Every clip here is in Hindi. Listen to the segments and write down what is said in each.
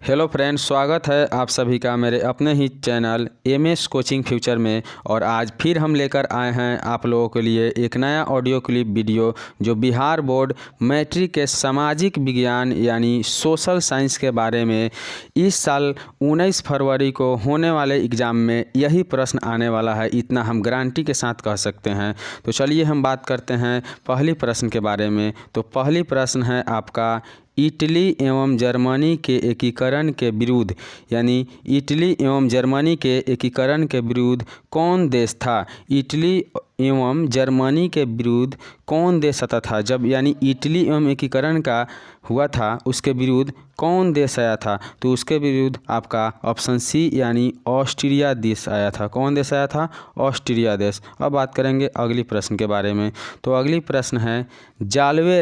हेलो फ्रेंड्स, स्वागत है आप सभी का मेरे अपने ही चैनल एमएस कोचिंग फ्यूचर में। और आज फिर हम लेकर आए हैं आप लोगों के लिए एक नया ऑडियो क्लिप वीडियो जो बिहार बोर्ड मैट्रिक के सामाजिक विज्ञान यानी सोशल साइंस के बारे में इस साल 19 फरवरी को होने वाले एग्ज़ाम में यही प्रश्न आने वाला है, इतना हम गारंटी के साथ कह सकते हैं। तो चलिए हम बात करते हैं पहली प्रश्न के बारे में। तो पहली प्रश्न है आपका, इटली एवं जर्मनी के एकीकरण के विरुद्ध यानी इटली एवं जर्मनी के एकीकरण के विरुद्ध कौन देश था। इटली एवं जर्मनी के विरुद्ध कौन देश आता था जब यानी इटली एवं एकीकरण का हुआ था, उसके विरुद्ध कौन देश आया था। तो उसके विरुद्ध आपका ऑप्शन सी यानी ऑस्ट्रिया देश आया था। कौन देश आया था? ऑस्ट्रिया देश। अब बात करेंगे अगली प्रश्न के बारे में। तो अगली प्रश्न है, जाल्वे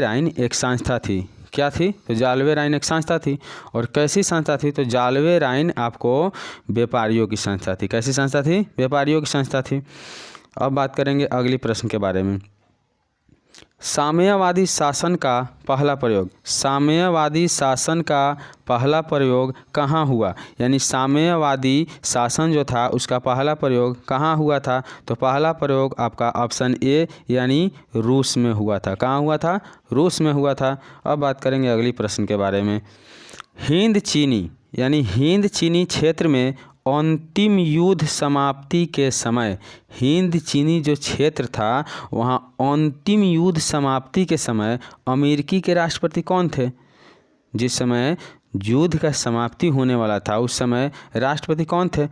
राइन एक संस्था थी। क्या थी? तो जाल्वे राइन एक संस्था थी। और कैसी संस्था थी? तो जाल्वे राइन आपको व्यापारियों की संस्था थी। कैसी संस्था थी? व्यापारियों की संस्था थी। अब बात करेंगे अगली प्रश्न के बारे में। साम्यवादी शासन का पहला प्रयोग, साम्यवादी शासन का पहला प्रयोग कहाँ हुआ? यानी साम्यवादी शासन जो था उसका पहला प्रयोग कहाँ हुआ था? तो पहला प्रयोग आपका ऑप्शन ए यानी रूस में हुआ था। कहाँ हुआ था? रूस में हुआ था। अब बात करेंगे अगली प्रश्न के बारे में। हिंद चीनी क्षेत्र में अंतिम युद्ध समाप्ति के समय, हिंद चीनी जो क्षेत्र था वहाँ अंतिम युद्ध समाप्ति के समय अमेरिकी के राष्ट्रपति कौन थे? जिस समय युद्ध का समाप्ति होने वाला था उस समय राष्ट्रपति कौन थे?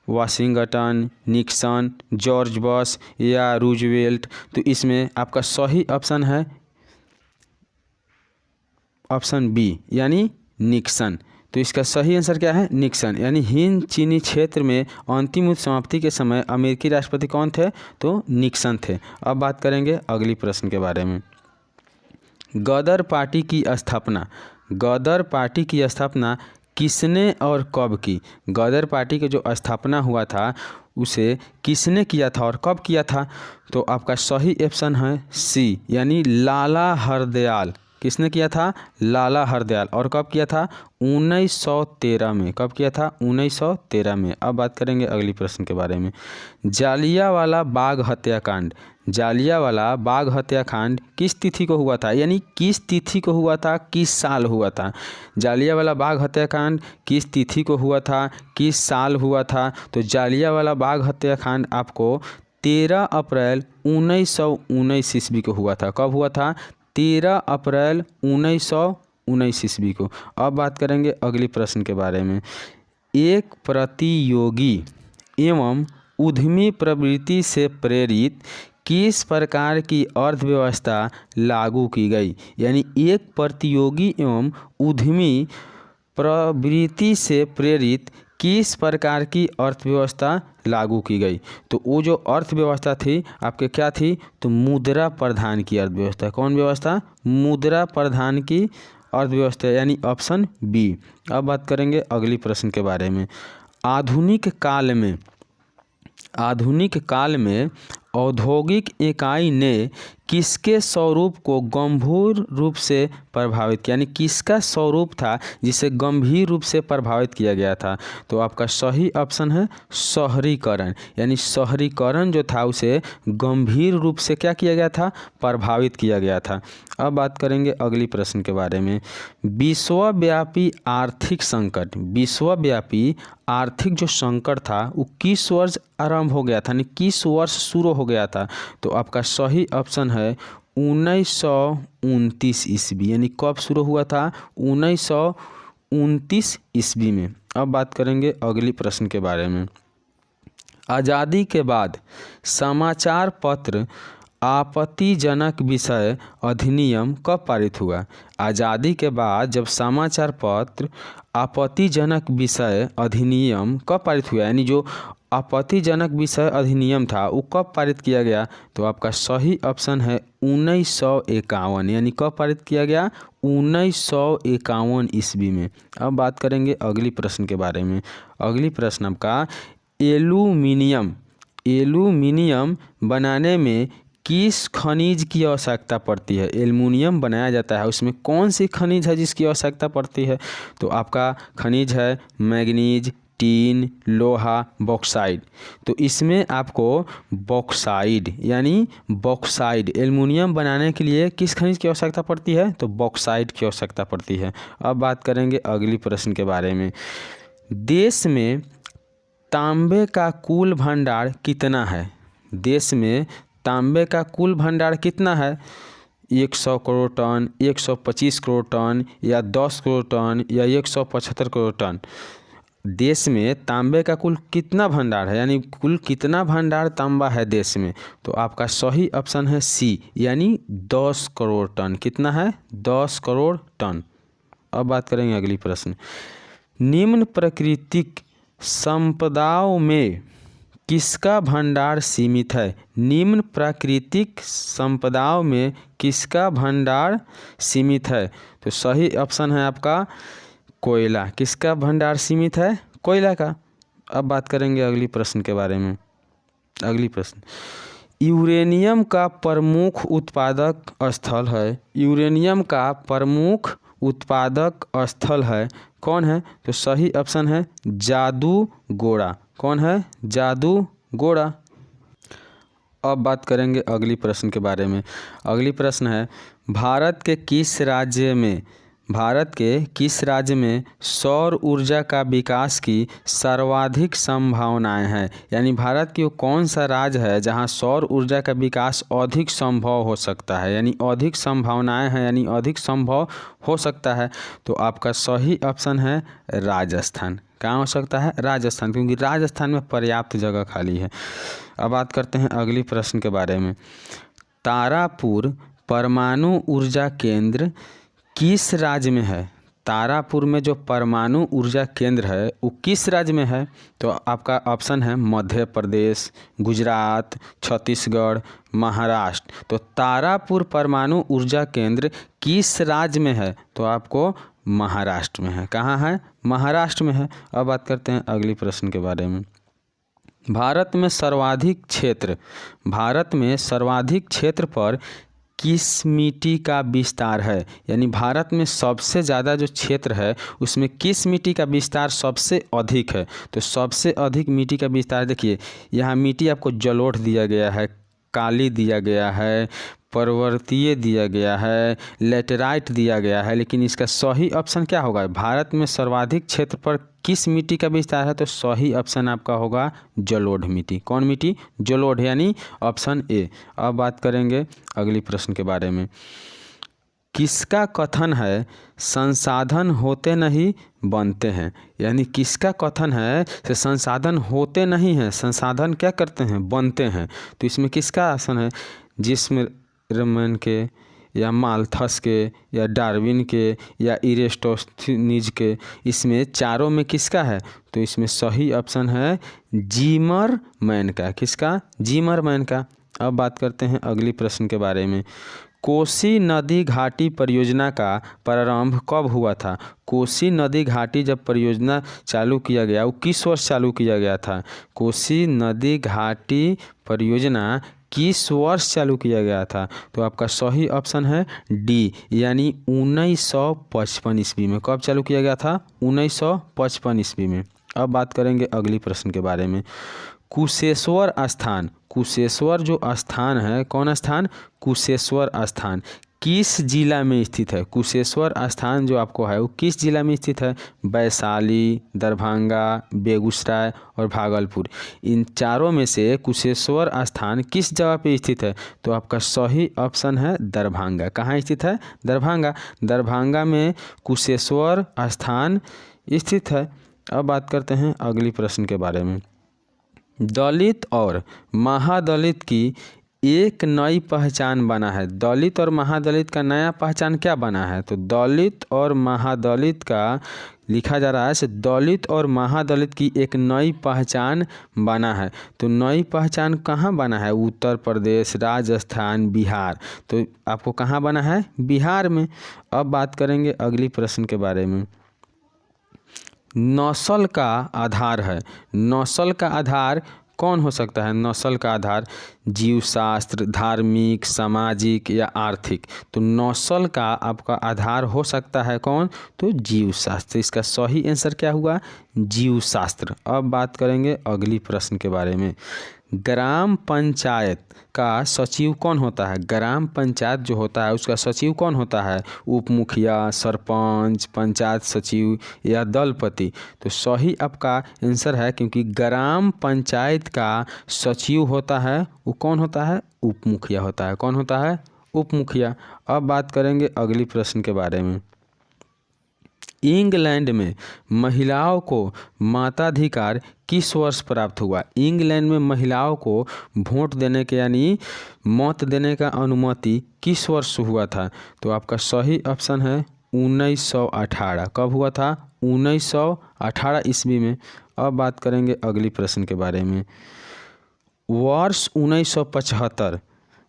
वाशिंगटन, निक्सन, जॉर्ज बश या रूजवेल्ट। तो इसमें आपका सही ऑप्शन है ऑप्शन बी यानी निक्सन। तो इसका सही आंसर क्या है? निक्सन। यानी हिंद चीनी क्षेत्र में अंतिम युद्ध समाप्ति के समय अमेरिकी राष्ट्रपति कौन थे? तो निक्सन थे। अब बात करेंगे अगली प्रश्न के बारे में। गदर पार्टी की स्थापना किसने और कब की? गदर पार्टी की जो स्थापना हुआ था उसे किसने किया था और कब किया था? तो आपका सही ऑप्शन है सी यानी लाला हरदयाल। किसने किया था? लाला हरदयाल। और कब किया था? 1913 में। कब किया था? 1913 में। अब बात करेंगे अगली प्रश्न के बारे में। जालियांवाला बाग हत्याकांड किस तिथि को हुआ था? यानी किस तिथि को हुआ था, किस साल हुआ था? जालियांवाला बाग हत्याकांड किस तिथि को हुआ था, किस साल हुआ था? तो जालियांवाला बाग हत्याकांड आपको 13 अप्रैल 1919 ईस्वी को हुआ था। कब हुआ था? 13 अप्रैल 1919 ईस्वी को। अब बात करेंगे अगली प्रश्न के बारे में। एक प्रतियोगी एवं उद्यमी प्रवृत्ति से प्रेरित किस प्रकार की अर्थव्यवस्था लागू की गई? यानी एक प्रतियोगी एवं उद्यमी प्रवृत्ति से प्रेरित किस प्रकार की अर्थव्यवस्था लागू की गई? तो वो जो अर्थव्यवस्था थी आपके क्या थी? तो मुद्रा प्रधान की अर्थव्यवस्था। कौन व्यवस्था? मुद्रा प्रधान की अर्थव्यवस्था यानी ऑप्शन बी। अब बात करेंगे अगली प्रश्न के बारे में। आधुनिक काल में औद्योगिक इकाई ने किसके स्वरूप को गंभीर रूप से प्रभावित किया? यानी किसका स्वरूप था जिसे गंभीर रूप से प्रभावित किया गया था? तो आपका सही ऑप्शन है शहरीकरण। यानी शहरीकरण जो था उसे गंभीर रूप से क्या किया गया था? प्रभावित किया गया था। अब बात करेंगे अगली प्रश्न के बारे में। विश्वव्यापी आर्थिक जो संकट था वो किस वर्ष आरंभ हो गया था? यानी किस वर्ष शुरू हो गया था? तो आपका सही ऑप्शन है 1929 ईस्वी। यानी कब शुरू हुआ था? 1929 ईस्वी में। अब बात करेंगे अगली प्रश्न के बारे में। आज़ादी के बाद समाचार पत्र आपत्तिजनक विषय अधिनियम कब पारित हुआ? आज़ादी के बाद जब समाचार पत्र आपत्तिजनक विषय अधिनियम कब पारित हुआ? यानी जो आपत्तिजनक विषय अधिनियम था वो कब पारित किया गया? तो आपका सही ऑप्शन है 1951। यानी कब पारित किया गया? 1951 ईस्वी में। अब बात करेंगे अगली प्रश्न के बारे में। अगली प्रश्न आपका एल्यूमिनियम बनाने में किस खनिज की आवश्यकता पड़ती है? एल्युमिनियम बनाया जाता है, उसमें कौन सी खनिज है जिसकी आवश्यकता पड़ती है? तो आपका खनिज है मैग्नीज, टीन, लोहा, बॉक्साइड। तो इसमें आपको बॉक्साइड यानी बॉक्साइड एल्युमिनियम बनाने के लिए किस खनिज की आवश्यकता पड़ती है? तो बॉक्साइड की आवश्यकता पड़ती है। अब बात करेंगे अगली प्रश्न के बारे में। देश में तांबे का कुल भंडार कितना है? देश में तांबे का कुल भंडार कितना है? 100 करोड़ टन, 125 करोड़ टन, या 10 करोड़ टन, या 175 करोड़ टन? देश में तांबे का कुल कितना भंडार है, यानी कुल कितना भंडार तांबा है देश में? तो आपका सही ऑप्शन है सी, यानी 10 करोड़ टन। कितना है? 10 करोड़ टन। अब बात करेंगे अगली प्रश्न। निम्न प्राकृतिक संपदाओं में किसका भंडार सीमित है? निम्न प्राकृतिक संपदाओं में किसका भंडार सीमित है? तो सही ऑप्शन है आपका कोयला। किसका भंडार सीमित है? कोयला का। अब बात करेंगे अगली प्रश्न के बारे में। अगली प्रश्न, यूरेनियम का प्रमुख उत्पादक स्थल है। यूरेनियम का प्रमुख उत्पादक स्थल है कौन है? तो सही ऑप्शन है जादूगोड़ा। कौन है? जादूगोड़ा। अब बात करेंगे अगली प्रश्न के बारे में। अगली प्रश्न है, भारत के किस राज्य में सौर ऊर्जा का विकास की सर्वाधिक संभावनाएं हैं? यानी भारत की वो कौन सा राज्य है जहां सौर ऊर्जा का विकास अधिक संभव हो सकता है, यानी अधिक संभावनाएं हैं, यानी अधिक संभव हो सकता है? तो आपका सही ऑप्शन है राजस्थान। कहाँ हो सकता है? राजस्थान, क्योंकि राजस्थान में पर्याप्त जगह खाली है। अब बात करते हैं अगली प्रश्न के बारे में। तारापुर परमाणु ऊर्जा केंद्र किस राज्य में है? तारापुर में जो परमाणु ऊर्जा केंद्र है वो किस राज्य में है? तो आपका ऑप्शन है मध्य प्रदेश, गुजरात, छत्तीसगढ़, महाराष्ट्र। तो तारापुर परमाणु ऊर्जा केंद्र किस राज्य में है? तो आपको महाराष्ट्र में है। कहाँ है? महाराष्ट्र में है। अब बात करते हैं अगली प्रश्न के बारे में। भारत में सर्वाधिक क्षेत्र पर किस मिट्टी का विस्तार है? यानी भारत में सबसे ज़्यादा जो क्षेत्र है उसमें किस मिट्टी का विस्तार सबसे अधिक है? तो सबसे अधिक मिट्टी का विस्तार देखिए, यहाँ मिट्टी आपको जलोढ़ दिया गया है, काली दिया गया है, पर्वतीय दिया गया है, लेटेराइट दिया गया है, लेकिन इसका सही ऑप्शन क्या होगा? भारत में सर्वाधिक क्षेत्र पर किस मिट्टी का विस्तार है? तो सही ऑप्शन आपका होगा जलोढ़ मिट्टी। कौन मिट्टी? जलोढ़, यानी ऑप्शन ए। अब बात करेंगे अगली प्रश्न के बारे में। किसका कथन है संसाधन होते नहीं बनते हैं? यानी किसका कथन है कि संसाधन होते नहीं हैं, संसाधन क्या करते हैं? बनते हैं। तो इसमें किसका ऑप्शन है? जिसमें रमन के, या माल्थस के, या डार्विन के, या अरिस्टोथेनीज के? इसमें चारों में किसका है? तो इसमें सही ऑप्शन है ज़िमरमैन का। किसका? ज़िमरमैन का। अब बात करते हैं अगली प्रश्न के बारे में। कोसी नदी घाटी परियोजना का प्रारंभ कब हुआ था? कोसी नदी घाटी जब परियोजना चालू किया गया वो किस वर्ष चालू किया गया था? कोसी नदी घाटी परियोजना किस वर्ष चालू किया गया था? तो आपका सही ऑप्शन है डी, यानी 1955 ईस्वी में। कब चालू किया गया था? 1955 ईस्वी में। अब बात करेंगे अगली प्रश्न के बारे में। कुशेश्वर स्थान, कुशेश्वर जो स्थान है, कौन स्थान? कुशेश्वर स्थान किस जिला में स्थित है? कुशेश्वर स्थान जो आपको है वो किस जिला में स्थित है? वैशाली, दरभंगा, बेगूसराय और भागलपुर। इन चारों में से कुशेश्वर स्थान किस जगह पे स्थित है? तो आपका सही ऑप्शन है दरभंगा। कहाँ स्थित है? दरभंगा। दरभंगा में कुशेश्वर स्थान स्थित है। अब बात करते हैं अगली प्रश्न के बारे में। दलित और महादलित की एक नई पहचान बना है। दलित और महादलित का नया पहचान क्या बना है? तो दलित और महादलित का लिखा जा रहा है से दलित और महादलित की एक नई पहचान बना है। तो नई पहचान कहाँ बना है? उत्तर प्रदेश, राजस्थान, बिहार। तो आपको कहाँ बना है? बिहार में। अब बात करेंगे अगली प्रश्न के बारे में। नस्ल का आधार है। नस्ल का आधार कौन हो सकता है? नस्ल का आधार जीवशास्त्र, धार्मिक, सामाजिक या आर्थिक। तो नस्ल का आपका आधार हो सकता है कौन? तो जीवशास्त्र। इसका सही आंसर क्या हुआ? जीवशास्त्र। अब बात करेंगे अगली प्रश्न के बारे में। ग्राम पंचायत का सचिव कौन होता है? ग्राम पंचायत जो होता है उसका सचिव कौन होता है? उप मुखिया, सरपंच, पंचायत सचिव या दलपति। तो सही आपका आंसर है, क्योंकि ग्राम पंचायत का सचिव होता है वो कौन होता है? उप मुखिया होता है। कौन होता है? उप मुखिया। अब बात करेंगे अगली प्रश्न के बारे में। इंग्लैंड में महिलाओं को मताधिकार किस वर्ष प्राप्त हुआ? इंग्लैंड में महिलाओं को वोट देने के यानी मत देने का अनुमति किस वर्ष हुआ था? तो आपका सही ऑप्शन है 1918। कब हुआ था? 1918 ईस्वी में। अब बात करेंगे अगली प्रश्न के बारे में। वर्ष 1975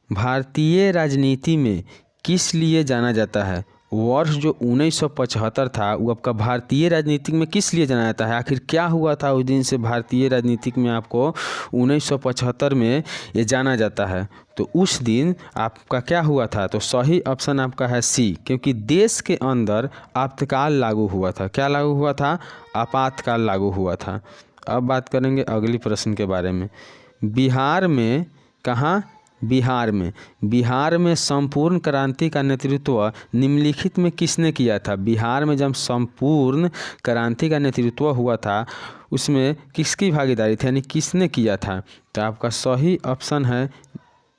भारतीय राजनीति में किस लिए जाना जाता है? वर्ष जो 1975 था वो आपका भारतीय राजनीतिक में किस लिए जाना जाता है? आखिर क्या हुआ था उस दिन से भारतीय राजनीतिक में आपको 1975 में ये जाना जाता है? तो उस दिन आपका क्या हुआ था? तो सही ऑप्शन आपका है सी, क्योंकि देश के अंदर आपातकाल लागू हुआ था। क्या लागू हुआ था? आपातकाल लागू हुआ था। अब बात करेंगे अगली प्रश्न के बारे में। बिहार में कहाँ? बिहार में संपूर्ण क्रांति का नेतृत्व निम्नलिखित में किसने किया था? बिहार में जब संपूर्ण क्रांति का नेतृत्व हुआ था उसमें किसकी भागीदारी थी, यानी किसने किया था? तो आपका सही ऑप्शन है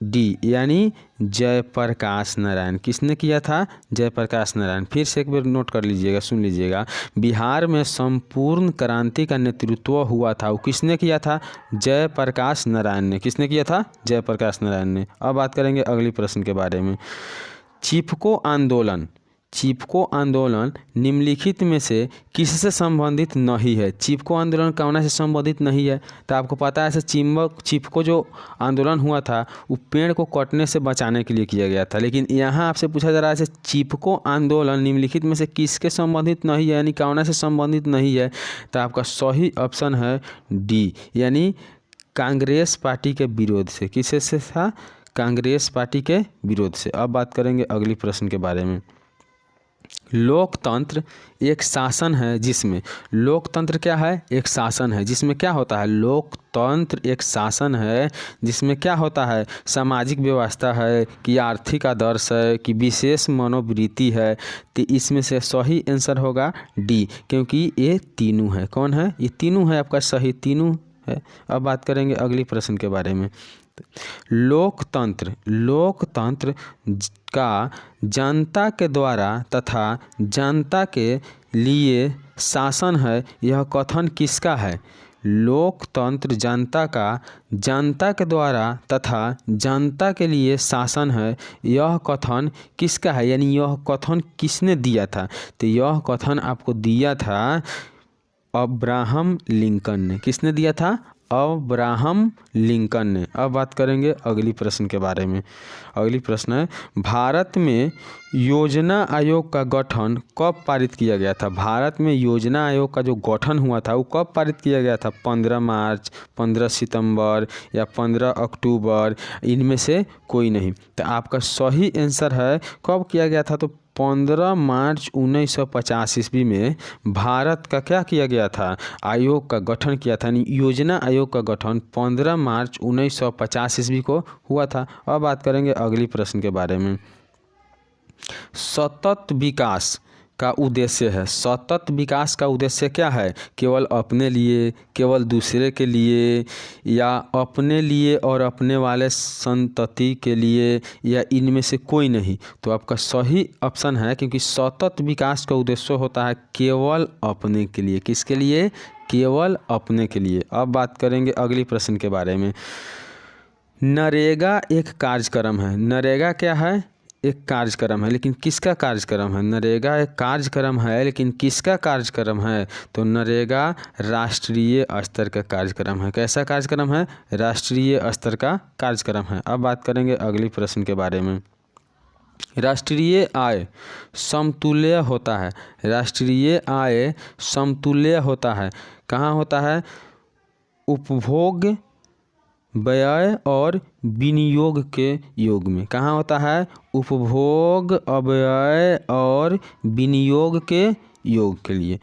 डी, यानी जयप्रकाश नारायण। किसने किया था? जयप्रकाश नारायण। फिर से एक बार नोट कर लीजिएगा, सुन लीजिएगा। बिहार में संपूर्ण क्रांति का नेतृत्व हुआ था, वो किसने किया था? जयप्रकाश नारायण ने। किसने किया था? जयप्रकाश नारायण ने। अब बात करेंगे अगली प्रश्न के बारे में। चिपको आंदोलन निम्नलिखित में से किससे संबंधित नहीं है? चिपको आंदोलन कौन से संबंधित नहीं है? तो आपको पता है चिपको जो आंदोलन हुआ था वो पेड़ को कटने से बचाने के लिए किया गया था, लेकिन यहाँ आपसे पूछा जा रहा है चिपको आंदोलन निम्नलिखित में से किसके संबंधित नहीं है, यानी कौन से संबंधित नहीं है? तो आपका सही ऑप्शन है डी, यानी कांग्रेस पार्टी के विरोध से। किससे से था? कांग्रेस पार्टी के विरोध से। अब बात करेंगे अगली प्रश्न के बारे में। लोकतंत्र एक शासन है जिसमें, लोकतंत्र क्या है? एक शासन है जिसमें क्या होता है? लोकतंत्र एक शासन है जिसमें क्या होता है? सामाजिक व्यवस्था है कि आर्थिक आदर्श है कि विशेष मनोवृत्ति है? तो इसमें से सही आंसर होगा डी, क्योंकि ये तीनों है। कौन है? ये तीनों है, आपका सही तीनों है। अब बात करेंगे अगली प्रश्न के बारे में। लोकतंत्र का जनता के द्वारा तथा जनता के लिए शासन है, यह कथन किसका है? लोकतंत्र जनता का जनता के द्वारा तथा जनता के लिए शासन है, यह कथन किसका है, यानी यह कथन किसने दिया था? तो यह कथन आपको दिया था अब्राहम लिंकन ने। किसने दिया था? अब्राहम लिंकन ने। अब बात करेंगे अगली प्रश्न के बारे में। अगली प्रश्न है, भारत में योजना आयोग का गठन कब पारित किया गया था? भारत में योजना आयोग का जो गठन हुआ था वो कब पारित किया गया था? 15 मार्च, 15 सितंबर या 15 अक्टूबर, इनमें से कोई नहीं। तो आपका सही आंसर है कब किया गया था? तो 15 मार्च 1950 ईस्वी में भारत का क्या किया गया था? आयोग का गठन किया था। योजना आयोग का गठन 15 मार्च 1950 ईस्वी को हुआ था। अब बात करेंगे अगली प्रश्न के बारे में। सतत विकास का उद्देश्य है। सतत विकास का उद्देश्य क्या है? केवल अपने लिए, केवल दूसरे के लिए, या अपने लिए और अपने वाले संतति के लिए, या इनमें से कोई नहीं? तो आपका सही ऑप्शन है, क्योंकि सतत विकास का उद्देश्य होता है केवल अपने के लिए। किसके लिए? केवल अपने के लिए। अब बात करेंगे अगली प्रश्न के बारे में। नरेगा एक कार्यक्रम है। नरेगा क्या है? एक कार्यक्रम है, लेकिन किसका कार्यक्रम है? नरेगा एक कार्यक्रम है, लेकिन किसका कार्यक्रम है? तो नरेगा राष्ट्रीय स्तर का कार्यक्रम है। कैसा कार्यक्रम है? राष्ट्रीय स्तर का कार्यक्रम है। अब बात करेंगे अगली प्रश्न के बारे में। राष्ट्रीय आय समतुल्य होता है। राष्ट्रीय आय समतुल्य होता है कहाँ होता है? उपभोग व्यय और विनियोग के योग में। कहाँ होता है? उपभोग, अपव्यय और विनियोग के योग के लिए।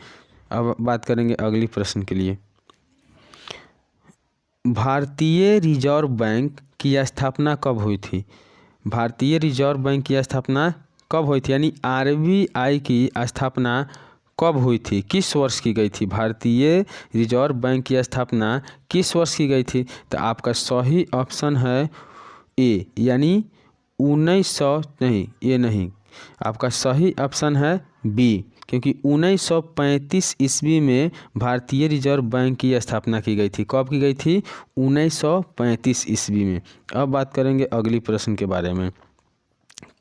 अब बात करेंगे अगली प्रश्न के लिए। भारतीय रिजर्व बैंक की स्थापना कब हुई थी? भारतीय रिजर्व बैंक की स्थापना कब हुई थी, यानी आरबीआई की स्थापना कब हुई थी, किस वर्ष की गई थी? भारतीय रिजर्व बैंक की स्थापना किस वर्ष की गई थी? तो आपका सही ऑप्शन है ए, यानी 1900 नहीं, ये नहीं, आपका सही ऑप्शन है बी, क्योंकि 1935 ईस्वी में भारतीय रिजर्व बैंक की स्थापना की गई थी। कब की गई थी? 1935 ईस्वी में। अब बात करेंगे अगली प्रश्न के बारे में।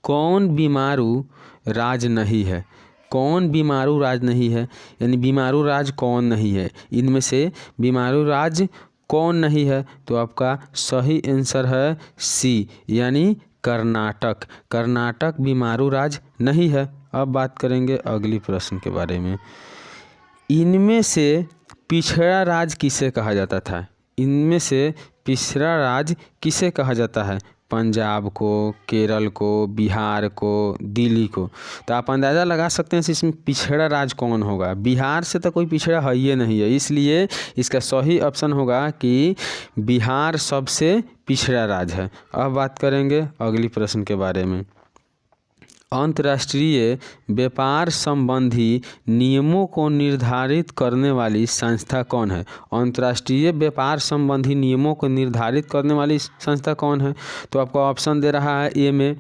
कौन बीमारू राज नहीं है? कौन बीमारू राज नहीं है, यानी बीमारू राज कौन नहीं है? इनमें से बीमारू राज कौन नहीं है? तो आपका सही आंसर है सी, यानी कर्नाटक। कर्नाटक बीमारू राज नहीं है। अब बात करेंगे अगली प्रश्न के बारे में। इनमें से पिछड़ा राज किसे कहा जाता था? इनमें से पिछड़ा राज किसे कहा जाता है? पंजाब को, केरल को, बिहार को, दिल्ली को। तो आप अंदाज़ा लगा सकते हैं इसमें पिछड़ा राज कौन होगा। बिहार से तो कोई पिछड़ा है ही नहीं है, इसलिए इसका सही ऑप्शन होगा कि बिहार सबसे पिछड़ा राज है। अब बात करेंगे अगली प्रश्न के बारे में। अंतर्राष्ट्रीय व्यापार संबंधी नियमों को निर्धारित करने वाली संस्था कौन है? अंतर्राष्ट्रीय व्यापार संबंधी नियमों को निर्धारित करने वाली संस्था कौन है? तो आपको ऑप्शन दे रहा है ए में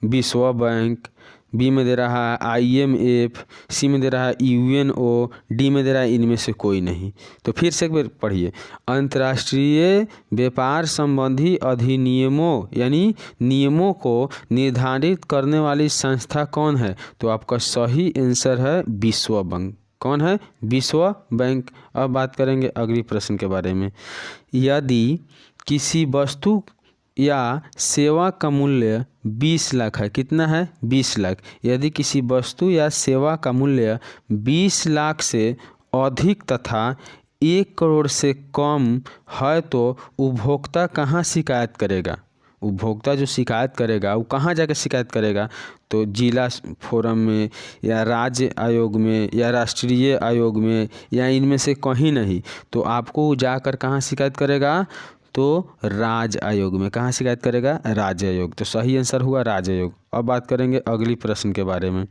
विश्व बैंक, बी में दे रहा है IMF, सी में दे रहा है UNO, डी में दे रहा है इनमें से कोई नहीं। तो फिर से एक बार पढ़िए। अंतर्राष्ट्रीय व्यापार संबंधी अधिनियमों यानी नियमों को निर्धारित करने वाली संस्था कौन है? तो आपका सही आंसर है विश्व बैंक। कौन है? विश्व बैंक। अब बात करेंगे अगली प्रश्न के बारे में। यदि किसी वस्तु या सेवा का मूल्य 20 लाख है, कितना है? 20 लाख। यदि किसी वस्तु या सेवा का मूल्य 20 लाख से अधिक तथा 1 करोड़ से कम है तो उपभोक्ता कहाँ शिकायत करेगा? उपभोक्ता जो शिकायत करेगा वो कहाँ जाकर शिकायत करेगा? तो जिला फोरम में या राज्य आयोग में या राष्ट्रीय आयोग में या इनमें से कहीं नहीं। तो आपको जाकर कहाँ शिकायत करेगा? तो राज्य आयोग में। कहाँ शिकायत करेगा? राज्य आयोग। तो सही आंसर हुआ राज्य आयोग। अब बात करेंगे अगली प्रश्न के बारे में।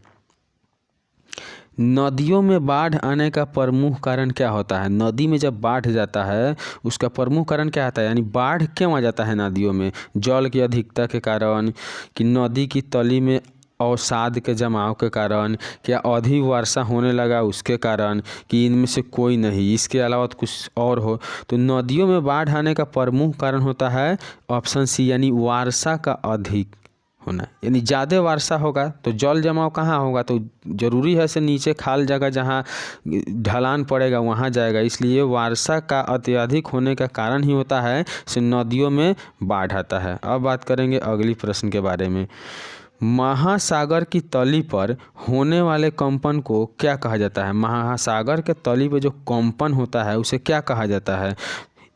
नदियों में बाढ़ आने का प्रमुख कारण क्या होता है? नदी में जब बाढ़ जाता है उसका प्रमुख कारण क्या आता है, यानी बाढ़ क्यों आ जाता है नदियों में? जल की अधिकता के कारण, कि नदी की तली में अवसाद के जमाव के कारण, क्या अधिक वर्षा होने लगा उसके कारण, कि इनमें से कोई नहीं, इसके अलावा तो कुछ और हो? तो नदियों में बाढ़ आने का प्रमुख कारण होता है ऑप्शन सी, यानी वर्षा का अधिक होना। यानी ज़्यादा वर्षा होगा तो जल जमाव कहाँ होगा? तो ज़रूरी है से नीचे खाल जगह जहाँ ढलान पड़ेगा वहाँ जाएगा, इसलिए वर्षा का अत्यधिक होने का कारण ही होता है से नदियों में बाढ़ आता है। अब बात करेंगे अगली प्रश्न के बारे में। महासागर की तली पर होने वाले कंपन को क्या कहा जाता है? महासागर के तली पर जो कंपन होता है उसे क्या कहा जाता है?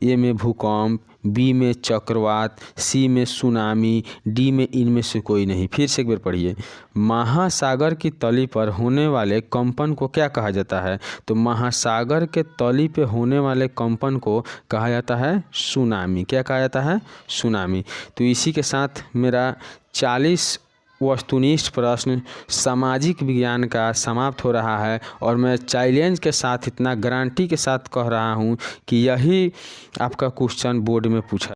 ए में भूकंप, बी में चक्रवात, सी में सुनामी, डी में इनमें से कोई नहीं। फिर से एक बार पढ़िए। महासागर की तली पर होने वाले कंपन को क्या कहा जाता है? तो महासागर के तली पे होने वाले कंपन को कहा जाता है सुनामी। क्या कहा जाता है? सुनामी। तो इसी के साथ मेरा 40 वस्तुनिष्ठ प्रश्न सामाजिक विज्ञान का समाप्त हो रहा है और मैं चैलेंज के साथ इतना गारंटी के साथ कह रहा हूँ कि यही आपका क्वेश्चन बोर्ड में पूछा